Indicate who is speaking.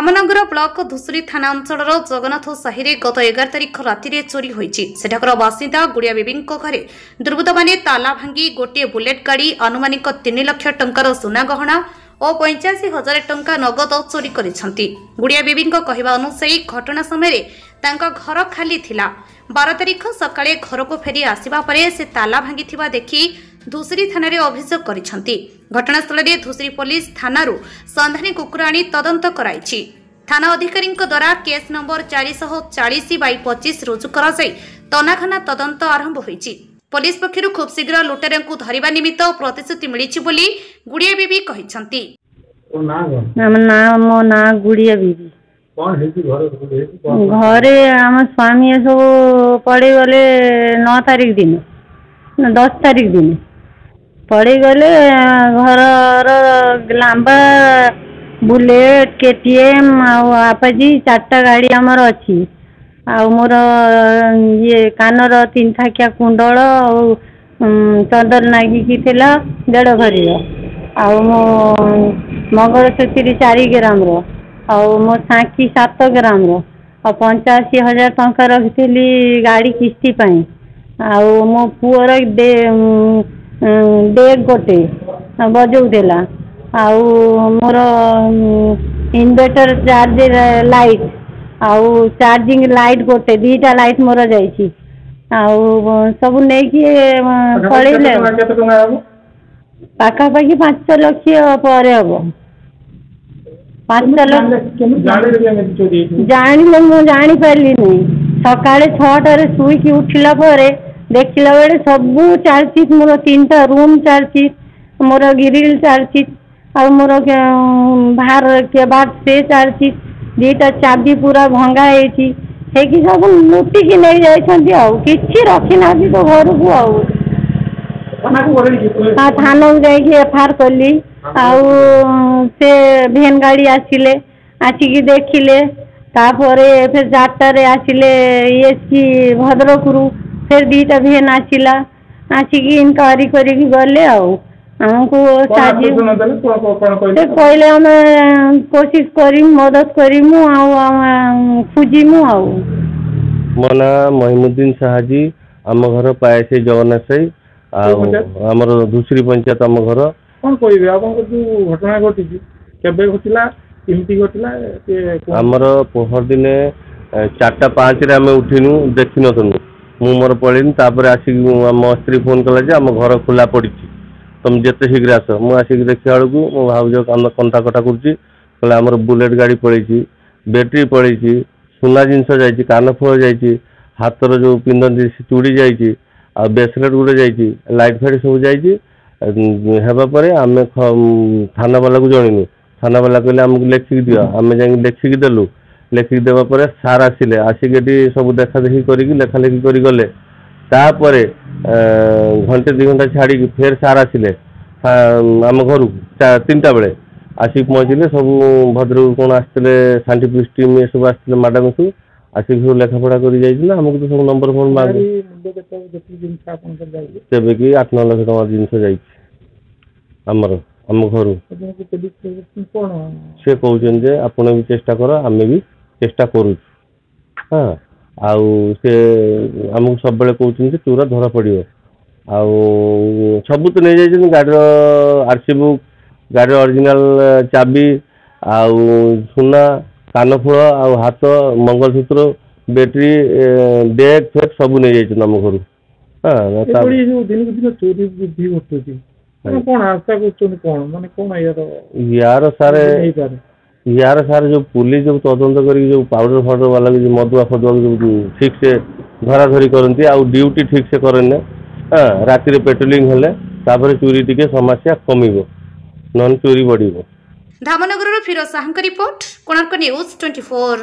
Speaker 1: Dhamnagar block धुसुरी थाना अंचल जगन्नाथ साहि में गत 11 तारिख राति चोरी होती। सेठाकर बासिंदा गुड़िया बेबी घरे दुर्बृत्त मैंने ताला भांगी गोटे बुलेट गाड़ी आनुमानिक 3 लाख टंकार सुना गहना और 85,000 टंका नगद चोरी करिसेंती। गुड़िया बेबी कहवा अनुसार घटना समय घर खाली थिला। 12 तारिख सकाळे घर को फेरी आसिबा परे से ताला भांगी थिबा देखि धुसुरी थाना अभियोग करिसेंती। घटनास्थल में धुसुरी पुलिस थानारू संधानी कुकुर आनी तदंत कराइछि। थाना अधिकारी द्वारा केस नंबर 440/25 रुजु करा जाई तनाखाना तदंत आरंभ होइछि। पुलिस पक्षरु खूब शीघ्र लुटेरांकु धरिबा निमित्त प्रतिश्रुति मिलिछि बोली गुड़िया बेबी कहिसेंती।
Speaker 2: मो ना गुड़िया बेबी घरे आम स्वामी सब पड़े गले 9 तारिख दिन 10 तारिख दिन पड़े गले घर लांबा बुलेट केटीएम आपाजी 4टा गाड़ी आमर अच्छी मोर ये कानर 3 थाकिया कुंडल चंदन नागिकी थिला 1.5 भरी मो मंगलसूत्री 4 ग्राम मो साखी 7 ग्राम 85,000 टंका रखी गाड़ी किस्ती पाई मो पुअर डेग गोटे बजौला मोर inverter charge light charging light गोटे 2टा लाइट मोर जाइछि सब नहीं पड़े पाखापाखि 5 लाख पर हम 5 लाख जानी मुझे पारि नहीं। सकाଳେ 6टारे शुईकी उठिला देखला बेले सबू चलती मोर 3टा रूम चलती मोर ग्रिल चलती मोर बाहर केबाड़ से चलती 2टा चाबी पूरा भंगा है सब लुटिकी नहीं जाती कि रखी ना तो घर को थाना जाकि एफआईआर कली से भेन गाड़ी आसिले आसिकी देखिले तापर फिर 4टारे आसिले एसकी भद्रकरू फिर 2टा भेन आसिला आसिकी इनक्वारी करिकी गले हमको कहले आम कोशिश करी मदद करिमु खोजिमु
Speaker 3: मो ना महिमुद्दीन साहाजी आम घर पाए जगन्नाथ साई आमर धुसुरी पंचायत आम घर
Speaker 4: कौन कह जो घटना घटी केबे घटला केमती घटला
Speaker 3: आमर पहर दिने 4:05 रे आमे उठिनु देखि नथनु मु मोर पळिन तापर आसी मो स्त्री फोन कला जे आम घर खुला पड़ी तुम जिते शीघ्र आस मु आसिक देखा बेलू मो भाउज कंटा कटा कर आमर बुलेट गाड़ी पड़ी बैटेरी पड़ी सुना जिनस जा कानफुल जा हाथर जो पिंधती चूड़ी जा ब्रेसलेट गुटे जा लाइट फाइट सब जापर आम थाना वाला को जनइनु थाना वाला कहले आमको लेखिक दियो आम जा लेखिक देलु लेखिक देवापर सार आसिले आसिक सब देखा देखी कर लेखा लेखी कर गले तापर घंटे 2 घंटा छाड़ी फेर सार आसिले आम घर 3टा बेले आसिक पहुँचले सब भद्रक कौन आसते साइंटिफिक टीम ये सब आसते मैडम सब आसिक सब लेखापढ़ा कर आमको तो सब नंबर फोन मांगे तेबे कि 8-9 लाख टका जिनस जामर आम घर से कहते आपने भी चेष्टा कर आम भी चेष्टा करूँ हाँ आउ से आमको सब बेले कहते चोरा धरा पड़ो सब तो नहीं जाइए गाड़ी आरसी बुक गाड़ी ओरिजिनल चाबी सुना कानफुल हाथ मंगलसूत्र बैटेरी बैग फेग सब नहीं जाइए आम घर यार सारे जो पुलिस जो तदंत कर पाउडर फाउडर वाला जो मदुआ फदुआ जो ठीक से धरा धरी करती ड्यूटी ठीक से करें राति पेट्रोलिंग हेले चोरी टिके समस्या कमिबो नन चोरी बढ़िबो।
Speaker 1: Dhamnagar Firoz Sahu report Konark news 24।